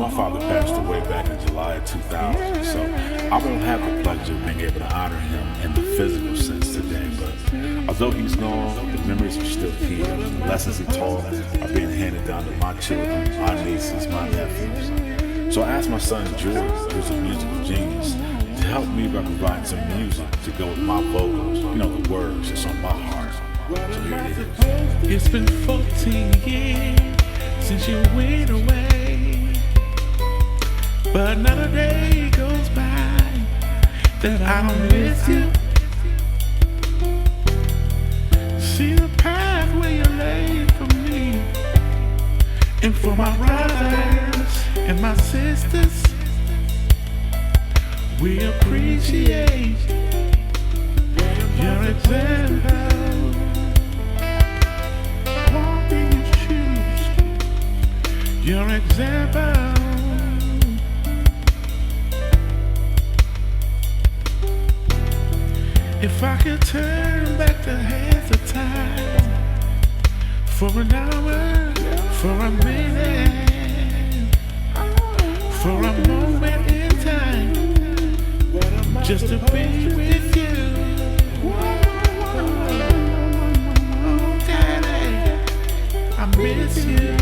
my father passed away back in July of 2000, so I won't have the pleasure of being able to honor him in the physical sense today. But although he's gone, the memories are still here. The lessons he taught are being handed down to my children, my nieces, my nephews. So I asked my son George, who's a musical genius, to help me by providing some music to go with my vocals, the words that's on my heart. So here it is. It's been 14 years since you went away, but not a day goes by that I don't miss you. See the path where you laid for me, and for my brothers and my sisters, we appreciate your example. Your example. If I could turn back the hands of time for an hour, for a minute, for a moment in time, just to be with you. Oh, Daddy, I miss you.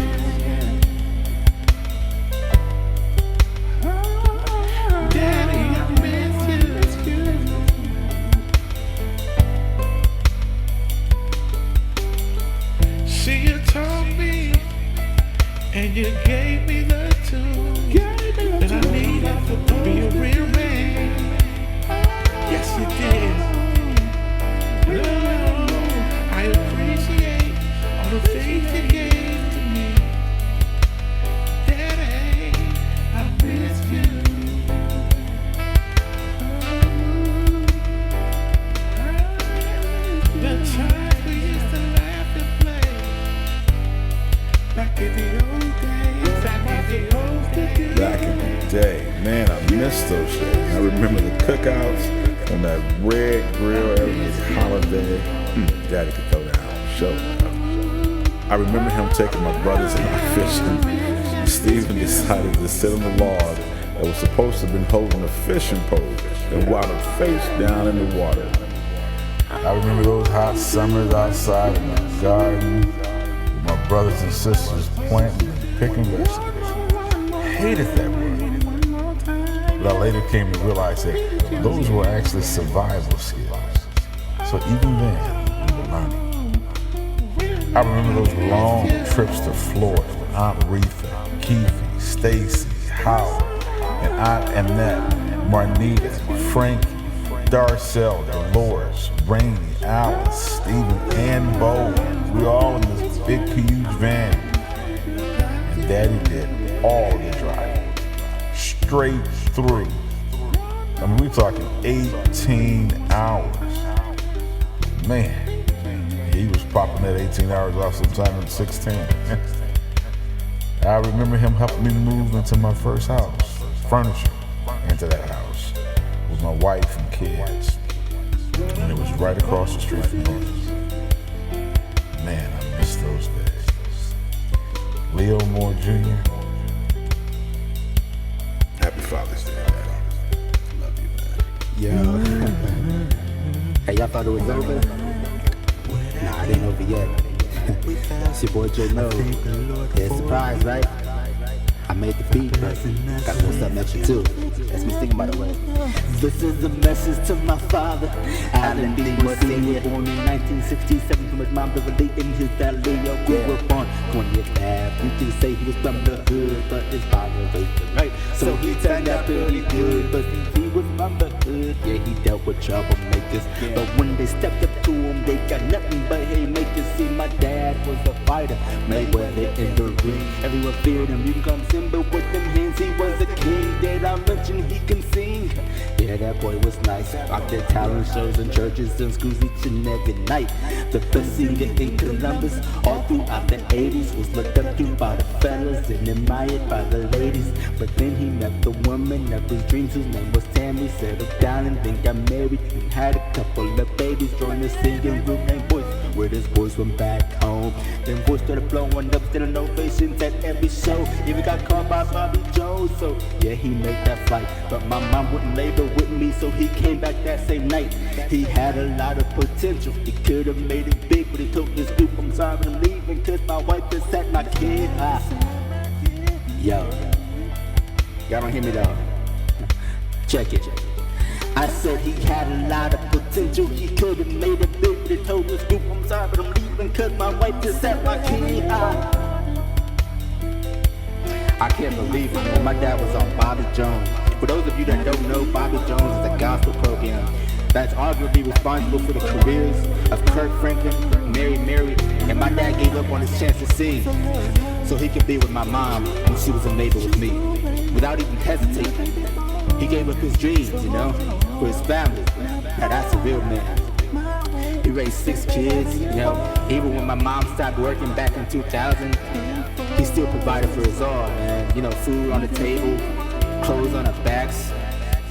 And you gave me the tools that I needed to be a real man. Yes, you did. Oh, I appreciate all the things you gave to me. Daddy, I miss you. The times we used to laugh and play back in the old back in the day. Man, I miss those days. I remember the cookouts on that red grill every holiday. Daddy could throw down. Show up. I remember him taking my brothers and I fishing. Stephen decided to sit on the log that was supposed to have been holding a fishing pole and wound up face down in the water. I remember those hot summers outside in the garden with my brothers and sisters planting and picking vegetables. Hated that word. But I later came to realize that those were actually survival skills. So even then, we were learning. I remember those long trips to Florida with Aunt Retha, Keefe, Stacy, Howard, and Aunt Annette, Marnita, Frankie, Darcel, Dolores, Rainey, Alice, Stephen, and Bo. We were all in this big, huge van. And Daddy did all the driving, straight through. I mean, we're talking 18 hours. Man, he was popping that 18 hours off sometime in 16. I remember him helping me move into my first house, furniture into that house with my wife and kids. And it was right across the street from us. Man, I miss those days. Leo Moore Jr. Happy Father's Day, Daddy. Love you, man. Yo. Hey, y'all thought it was over? Nah, it ain't over yet. It's your boy Joe No. Yeah, surprise, right? I made the beat, but got a little something extra too. That's me singing, by the way. This is a message to my father, Allan Senior, born in 1967 from his mom Beverly in his valley. Grew up on 20th Ave. You can say he was from the hood, but his father raised him right. So he turned out pretty good, but he was from the hood. Yeah, he dealt with troublemakers, but when they stepped up to him, they got nothing but haymakers. See, my dad was a fighter, Mayweather in the ring. Everyone feared him. You can come Simba with them hands. He was a king. Did I mention he can sing? Yeah, that boy was nice. Rocked their talent shows in churches and schools each and every night. The best singer in Columbus all throughout the 80s. Was looked up to by the fellas and admired by the ladies. But then he met the woman of his dreams whose name was Tammy. Settled down and then got married and had a couple of babies. Joined the singing group named Boys with his boys from back home. Then boys started blowing up, stealing ovations at every show. Even got called by Bobby Jones, so yeah, he made that flight. But my mom wouldn't labor with me, so he came back that same night. He had a lot of potential, he could have made it big, but he told this group I'm sorry I'm leaving, cause my wife just had my kid. Yo, y'all don't hear me though. Check it. I said he had a lot of potential, he could have made it big, but he told this group I'm sorry but I'm leaving, cause my wife just had my kid. I can't believe it, man. My dad was on Bobby Jones. For those of you that don't know, Bobby Jones is a gospel program that's arguably responsible for the careers of Kirk Franklin, Mary, and my dad gave up on his chance to sing so he could be with my mom when she was a neighbor with me. Without even hesitating, he gave up his dreams, you know, for his family. Now that's a real man. He raised 6 kids, you know, even when my mom stopped working back in 2000, he still provided for us all, man. You know, food on the table, clothes on our backs,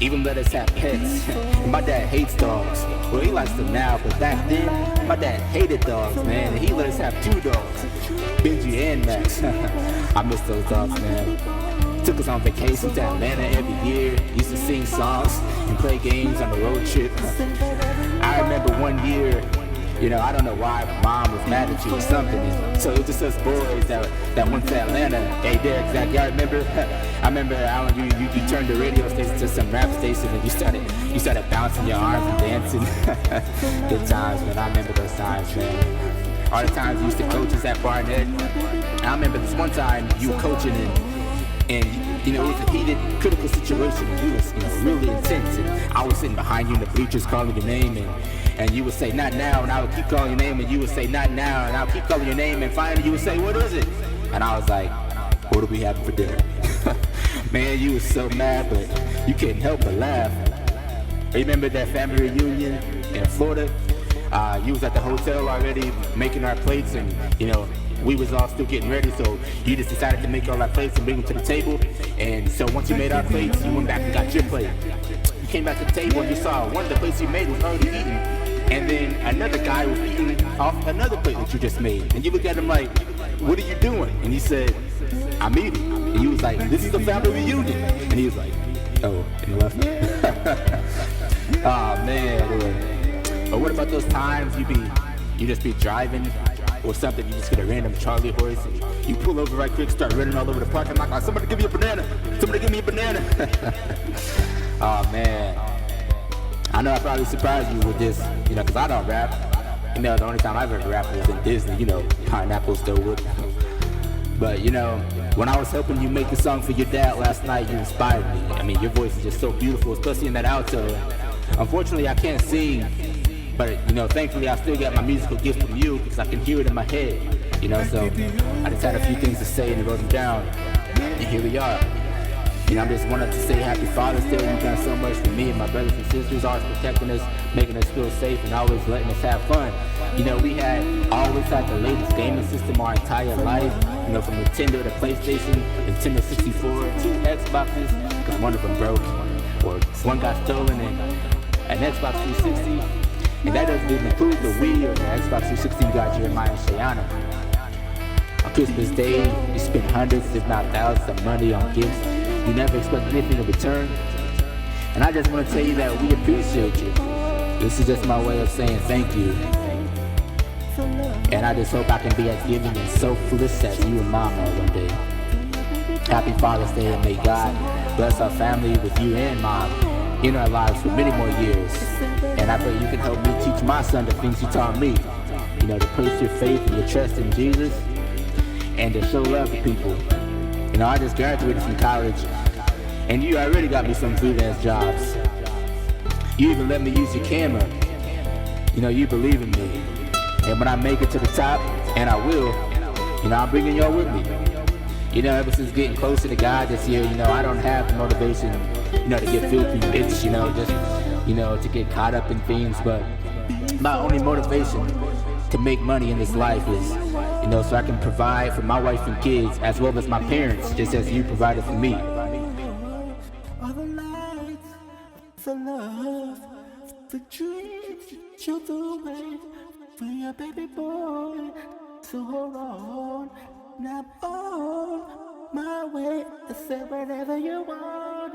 even let us have pets. And my dad hates dogs. Well, he likes them now, but back then, my dad hated dogs, man. And he let us have 2 dogs, Benji and Max. I miss those dogs, man. Took us on vacations to Atlanta every year. Used to sing songs and play games on the road trip. I remember one year, you know, I don't know why mom was mad at you or something. And so it was just us boys that went to Atlanta. Hey, Derek, Zach, y'all remember? I remember, Allan, you turned the radio station to some rap station and you started bouncing your arms and dancing. Good times, man. I remember those times, man. All the times you used to coach us at Barnett. And I remember this one time you were coaching and you know, it was a heated, critical situation. And you was, you know, really intense. And I was sitting behind you in the bleachers calling your name and you would say, not now, and I would keep calling your name, and you would say, not now, and I would keep calling your name, and finally you would say, what is it? And I was like, what are we having for dinner? Man, you was so mad, but you couldn't help but laugh. Remember that family reunion in Florida? You was at the hotel already making our plates, and you know, we was all still getting ready, so you just decided to make all our plates and bring them to the table. And so once you made our plates, you went back and got your plate. You came back to the table and you saw one of the plates you made was already eaten. And then another guy was eating off another plate that you just made. And you looked at him like, what are you doing? And he said, I'm eating. And you was like, this is a family reunion. And he was like, oh, and he left. Oh man. But what about those times you just be driving or something, you just get a random Charlie horse and you pull over right quick, start running all over the parking lot like, somebody give me a banana, somebody give me a banana. Oh man. I know I probably surprised you with this, you know, because I don't rap. You know, the only time I've ever rapped was in Disney, you know, Pineapple Still Wood. But, you know, when I was helping you make the song for your dad last night, you inspired me. I mean, your voice is just so beautiful, especially in that alto. Unfortunately, I can't sing, but, you know, thankfully I still got my musical gift from you because I can hear it in my head, you know, so I just had a few things to say and wrote them down, and here we are. You know, I just wanted to say Happy Father's Day. You've done so much for me and my brothers and sisters, always protecting us, making us feel safe, and always letting us have fun. You know, we always had the latest gaming system our entire life. You know, from Nintendo to PlayStation, Nintendo 64, 2 Xboxes, because one of them broke, or one got stolen, and an Xbox 360. And that doesn't even include the Wii or the Xbox 360 you got Jeremiah and Shayana. On Christmas Day, you spend hundreds, if not thousands of money on gifts. You never expect anything in return. And I just want to tell you that we appreciate you. This is just my way of saying thank you. And I just hope I can be as giving and selfless as you and Mom are one day. Happy Father's Day, and may God bless our family with you and Mom in our lives for many more years. And I pray you can help me teach my son the things you taught me. You know, to place your faith and your trust in Jesus and to show love to people. You know, I just graduated from college, and you already got me some freelance jobs. You even let me use your camera. You know, you believe in me. And when I make it to the top, and I will, you know, I'm bringing y'all with me. You know, ever since getting closer to God this year, you know, I don't have the motivation, you know, to get filthy rich, you know, just, you know, to get caught up in things. But my only motivation to make money in this life is, you know, so I can provide for my wife and kids as well as my parents, just as you provided for me. All the lights, the love, the dreams, show the way for your baby boy. So hold on, now I'm on my way. Say whatever you want.